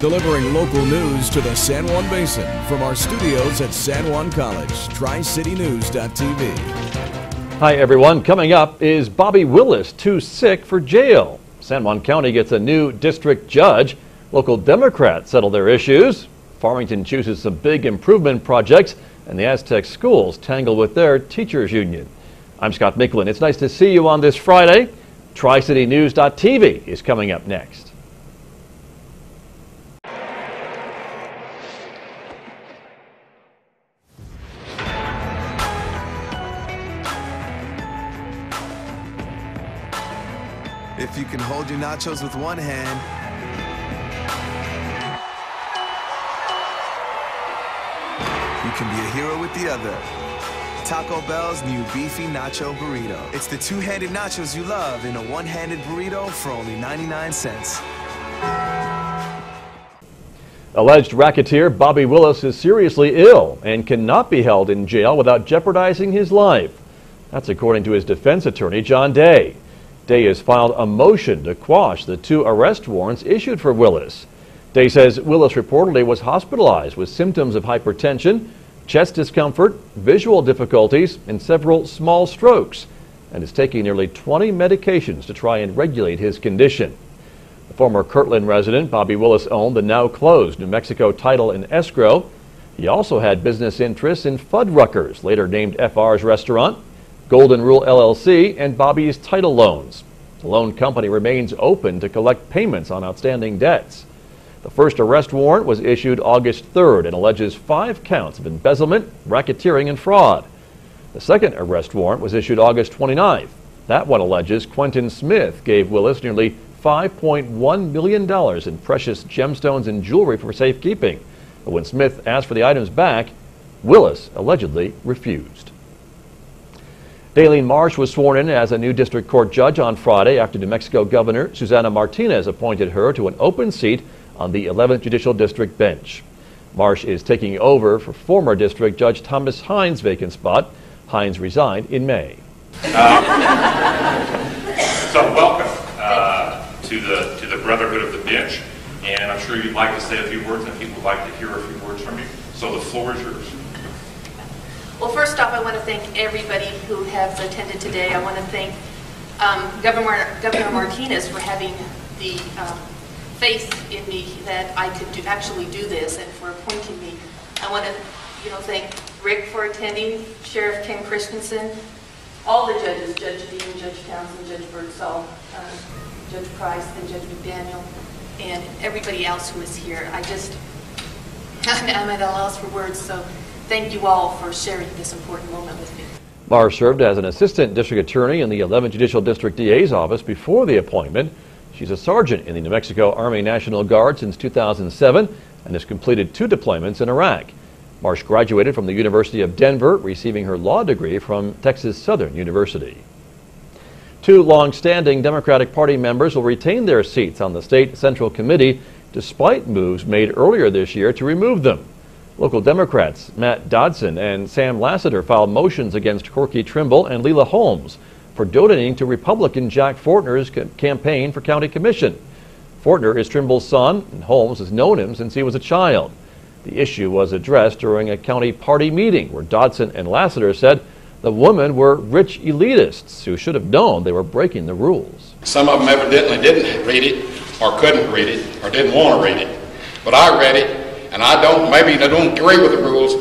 Delivering local news to the San Juan Basin from our studios at San Juan College, TriCityNews.tv. Hi everyone, coming up, is Bobby Wilis too sick for jail? San Juan County gets a new district judge. Local Democrats settle their issues. Farmington chooses some big improvement projects, and the Aztec schools tangle with their teachers union. I'm Scott Micklin. It's nice to see you on this Friday. TriCityNews.tv is coming up next. If you can hold your nachos with one hand, you can be a hero with the other. Taco Bell's new beefy nacho burrito. It's the two-handed nachos you love in a one-handed burrito for only 99 cents. Alleged racketeer Bobby Wilis is seriously ill and cannot be held in jail without jeopardizing his life. That's according to his defense attorney, John Day. Day has filed a motion to quash the 2 arrest warrants issued for Wilis. Day says Wilis reportedly was hospitalized with symptoms of hypertension, chest discomfort, visual difficulties, and several small strokes, and is taking nearly 20 medications to try and regulate his condition. The former Kirtland resident, Bobby Wilis, owned the now-closed New Mexico Title and Escrow. He also had business interests in Fuddruckers, later named FR's Restaurant, Golden Rule LLC, and Bobby's Title Loans. The loan company remains open to collect payments on outstanding debts. The first arrest warrant was issued August 3rd and alleges 5 counts of embezzlement, racketeering, and fraud. The second arrest warrant was issued August 29th. That one alleges Quentin Smith gave Wilis nearly $5.1 million in precious gemstones and jewelry for safekeeping. But when Smith asked for the items back, Wilis allegedly refused. Daylene Marsh was sworn in as a new district court judge on Friday after New Mexico Governor Susana Martinez appointed her to an open seat on the 11th Judicial District bench. Marsh is taking over for former District Judge Thomas Hines' vacant spot. Hines resigned in May. So welcome to the Brotherhood of the Bench, and I'm sure you'd like to say a few words, and people would like to hear a few words from you. So the floor is yours. Well, first off, I want to thank everybody who has attended today. I want to thank Governor Martinez for having the faith in me that I could actually do this, and for appointing me. I want to, thank Rick for attending, Sheriff Ken Christensen, all the judges, Judge Dean, Judge Townsend, Judge Birdsall, Judge Price, and Judge McDaniel, and everybody else who is here. I'm at a loss for words, so thank you all for sharing this important moment with me. Marsh served as an assistant district attorney in the 11th Judicial District DA's office before the appointment. She's a sergeant in the New Mexico Army National Guard since 2007 and has completed 2 deployments in Iraq. Marsh graduated from the University of Denver, receiving her law degree from Texas Southern University. 2 long-standing Democratic Party members will retain their seats on the State Central Committee despite moves made earlier this year to remove them. Local Democrats Matt Dodson and Sam Lassiter filed motions against Corky Trimble and Leila Holmes for donating to Republican Jack Fortner's campaign for county commission. Fortner is Trimble's son, and Holmes has known him since he was a child. The issue was addressed during a county party meeting where Dodson and Lassiter said the women were rich elitists who should have known they were breaking the rules. Some of them evidently didn't read it, or couldn't read it, or didn't want to read it. But I read it, and I don't agree with the rules,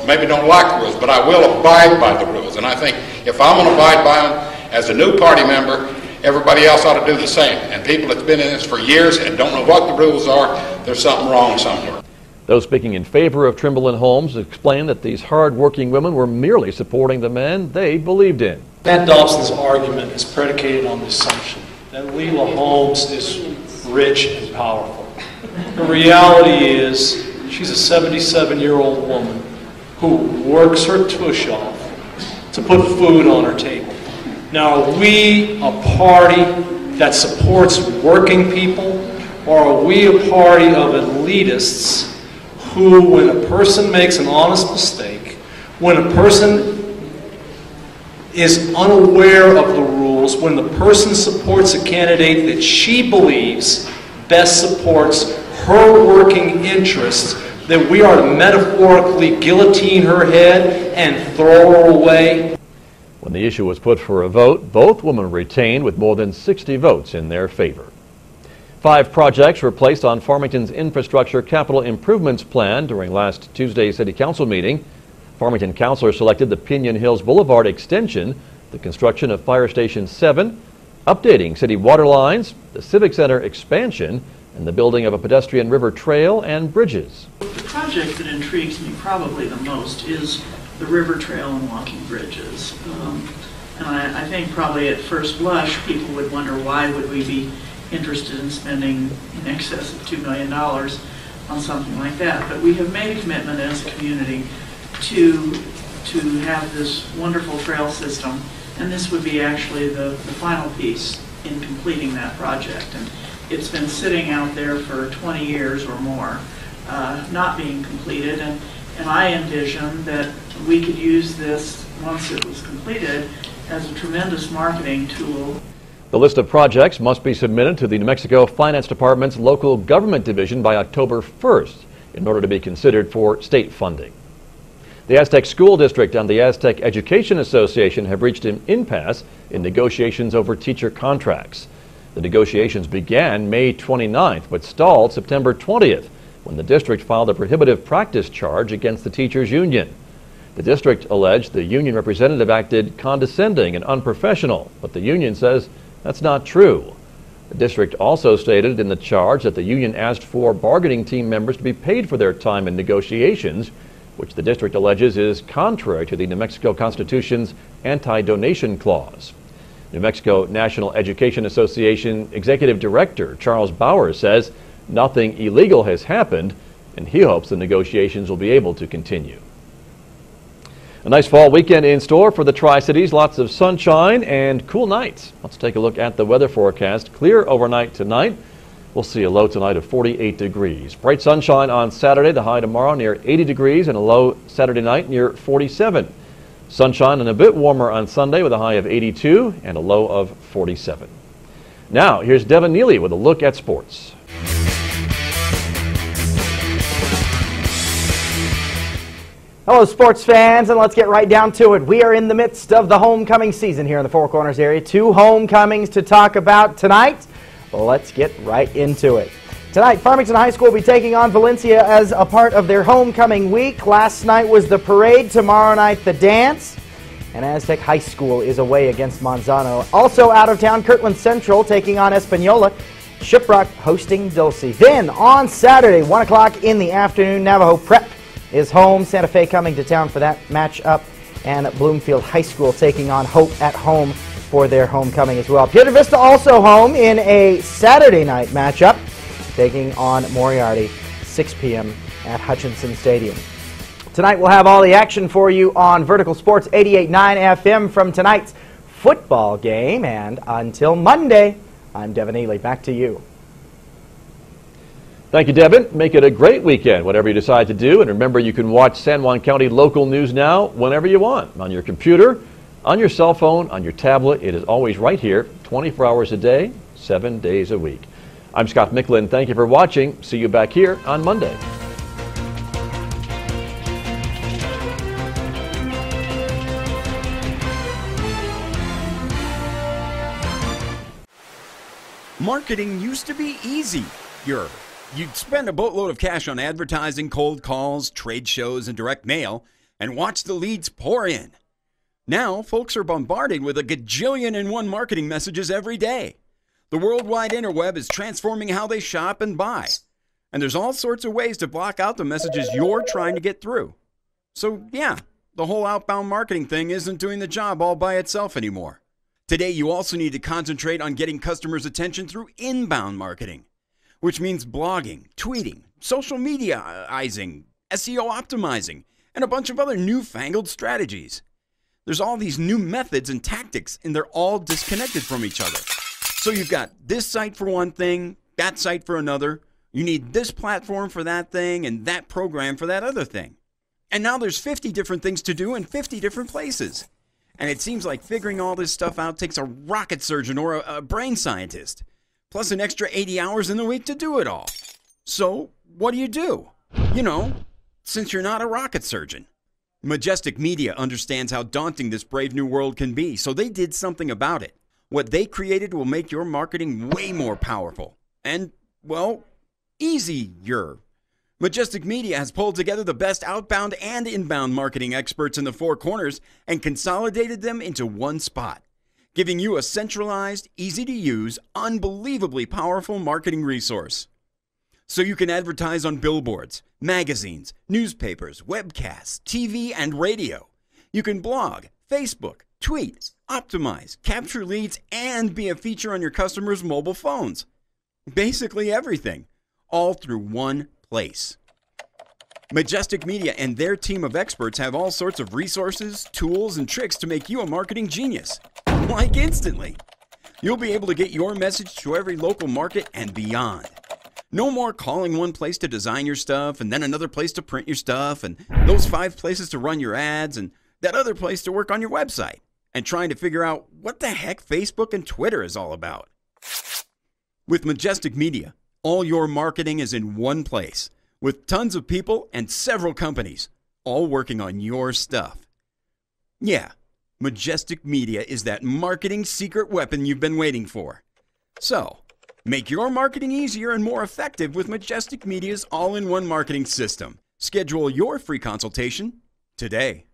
maybe don't like the rules, but I will abide by the rules. And I think if I'm going to abide by them as a new party member, everybody else ought to do the same. And people that's been in this for years and don't know what the rules are, there's something wrong somewhere. Those speaking in favor of Trimble and Holmes explained that these hard-working women were merely supporting the men they believed in. Matt Dobson's argument is predicated on the assumption that Leila Holmes is rich and powerful. The reality is she's a 77-year-old woman who works her tush off to put food on her table. Now, are we a party that supports working people, or are we a party of elitists who, when a person makes an honest mistake, when a person is unaware of the rules, when the person supports a candidate that she believes best supports her working interests that we are to metaphorically guillotine her head and throw her away? When the issue was put for a vote, both women retained with more than 60 votes in their favor. 5 projects were placed on Farmington's infrastructure capital improvements plan during last Tuesday's City Council meeting. Farmington councilors selected the Pinion Hills Boulevard extension, the construction of Fire Station 7, updating city water lines, the Civic Center expansion, and the building of a pedestrian river trail and bridges. The project that intrigues me probably the most is the river trail and walking bridges. And I think probably at first blush people would wonder why would we be interested in spending in excess of $2 million on something like that. But we have made a commitment as a community to have this wonderful trail system, and this would be actually the final piece in completing that project. And it's been sitting out there for 20 years or more, not being completed, and I envision that we could use this, once it was completed, as a tremendous marketing tool. The list of projects must be submitted to the New Mexico Finance Department's local government division by October 1st in order to be considered for state funding. The Aztec School District and the Aztec Education Association have reached an impasse in negotiations over teacher contracts. The negotiations began May 29th but stalled September 20th when the district filed a prohibitive practice charge against the teachers' union. The district alleged the union representative acted condescending and unprofessional, but the union says that's not true. The district also stated in the charge that the union asked for bargaining team members to be paid for their time in negotiations, which the district alleges is contrary to the New Mexico Constitution's anti-donation clause. New Mexico National Education Association Executive Director Charles Bauer says nothing illegal has happened, and he hopes the negotiations will be able to continue. A nice fall weekend in store for the Tri-Cities. Lots of sunshine and cool nights. Let's take a look at the weather forecast. Clear overnight tonight. We'll see a low tonight of 48 degrees. Bright sunshine on Saturday, the high tomorrow near 80 degrees, and a low Saturday night near 47. Sunshine and a bit warmer on Sunday with a high of 82 and a low of 47. Now, here's Devin Neely with a look at sports. Hello, sports fans, and let's get right down to it. We are in the midst of the homecoming season here in the Four Corners area. 2 homecomings to talk about tonight. Let's get right into it. Tonight, Farmington High School will be taking on Valencia as a part of their homecoming week. Last night was the parade, tomorrow night the dance. And Aztec High School is away against Manzano. Also out of town, Kirtland Central taking on Espanola. Shiprock hosting Dulce. Then on Saturday, 1 o'clock in the afternoon, Navajo Prep is home. Santa Fe coming to town for that matchup. And Bloomfield High School taking on Hope at home for their homecoming as well. Piedra Vista also home in a Saturday night matchup, taking on Moriarty, 6 p.m. at Hutchinson Stadium. Tonight we'll have all the action for you on Vertical Sports 88.9 FM from tonight's football game. And until Monday, I'm Devin Ely. Back to you. Thank you, Devin. Make it a great weekend, whatever you decide to do. And remember, you can watch San Juan County local news now whenever you want, on your computer, on your cell phone, on your tablet. It is always right here, 24 hours a day, 7 days a week. I'm Scott Micklin. Thank you for watching. See you back here on Monday. Marketing used to be easy. You'd spend a boatload of cash on advertising, cold calls, trade shows, and direct mail, and watch the leads pour in. Now, folks are bombarded with a gajillion-and-one marketing messages every day. The worldwide interweb is transforming how they shop and buy. And there's all sorts of ways to block out the messages you're trying to get through. So, yeah, the whole outbound marketing thing isn't doing the job all by itself anymore. Today, you also need to concentrate on getting customers' attention through inbound marketing, which means blogging, tweeting, social media-izing, SEO optimizing, and a bunch of other newfangled strategies. There's all these new methods and tactics, and they're all disconnected from each other. So you've got this site for one thing, that site for another. You need this platform for that thing, and that program for that other thing. And now there's 50 different things to do in 50 different places. And it seems like figuring all this stuff out takes a rocket surgeon or a brain scientist, plus an extra 80 hours in the week to do it all. So, what do? You know, since you're not a rocket surgeon. Majestic Media understands how daunting this brave new world can be, so they did something about it. What they created will make your marketing way more powerful and, well, easier. Majestic Media has pulled together the best outbound and inbound marketing experts in the Four Corners and consolidated them into one spot, giving you a centralized, easy-to-use, unbelievably powerful marketing resource. So you can advertise on billboards, magazines, newspapers, webcasts, TV, and radio. You can blog, Facebook, tweet, optimize, capture leads, and be a feature on your customers' mobile phones. Basically everything, all through one place. Majestic Media and their team of experts have all sorts of resources, tools, and tricks to make you a marketing genius. Like instantly. You'll be able to get your message to every local market and beyond. No more calling one place to design your stuff and then another place to print your stuff and those 5 places to run your ads and that other place to work on your website and trying to figure out what the heck Facebook and Twitter is all about. With Majestic Media, all your marketing is in one place with tons of people and several companies all working on your stuff. Yeah, Majestic Media is that marketing secret weapon you've been waiting for. So, make your marketing easier and more effective with Majestic Media's all-in-one marketing system. Schedule your free consultation today.